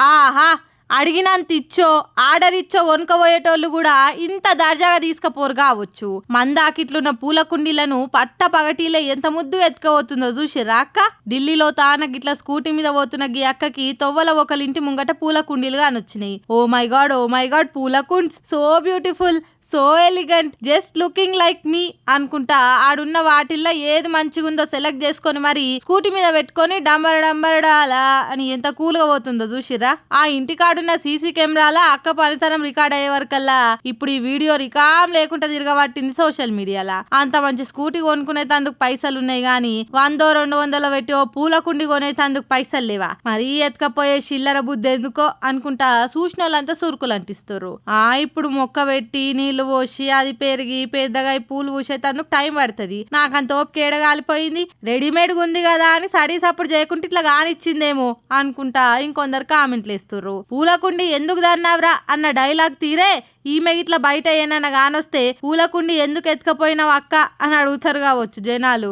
ఆహా, అడిగినంత ఇచ్చో ఆర్డర్ ఇచ్చో కొనుక్కపోయేటోళ్ళు కూడా ఇంత దర్జాగా తీసుకపోరు కావచ్చు. మందాకిట్లున్న పూల కుండీలను పట్ట పగటిలో ఎంత ముద్దు ఎత్తుకపోతుందో చూసిర్రా అక్క. ఢిల్లీలో తాన గిట్ల స్కూటీ మీద పోతున్న గీ అక్కకి తొవ్వల ఒకరింటి ముంగట పూల కుండీలు కానొచ్చినాయి. ఓ మై గాడ్ పూల కుండ్స్, so beautiful, so elegant, just looking like మీ అనుకుంటా ఆడున్న వాటిల్లో ఏది మంచిగుందో సెలెక్ట్ చేసుకొని మరి స్కూటీ మీద పెట్టుకొని డంబరడాలా అని ఎంత కూల్గా పోతుందో చూసిరా. ఆ ఇంటికాడున్న సీసీ కెమెరాల అక్క పనితనం రికార్డ్ అయ్యే వరకల్లా ఇప్పుడు ఈ వీడియో రికామ్ లేకుండా తిరగబట్టింది సోషల్ మీడియాలో. అంత మంచి స్కూటీ కొనుక్కునేందుకు పైసలు ఉన్నాయి గానీ 100-200 పెట్టి ఓ పూల కుండి కొనేందుకు పైసలు లేవా? మరీ ఎత్తుకపోయే చిల్లర బుద్ధి ఎందుకో అనుకుంటా చూసిన వాళ్ళంతా సురుకులు అంటిస్తారు. ఇప్పుడు మొక్క పెట్టి నీళ్లు పోసి అది పెరిగి పెద్దగా పూలు పూసేందుకు టైం పడుతుంది. నాకంత ఓపిక ఏడగాలిపోయింది. రెడీమేడ్ ఉంది కదా అని సడీ సప్పుడు చేయకుంటే ఇట్లా కానిచ్చిందేమో అనుకుంటా ఇంకొందరు కామెంట్లు వేస్తుర్రు. పూలకుండి ఎందుకు దన్నావ్రా అన్న డైలాగ్ తీరే ఈమె ఇట్లా బయట ఏనన్నా కానొస్తే పూలకుండి ఎందుకు ఎత్తుకపోయినావు అక్క అని అడుగుతారు కావచ్చు జనాలు.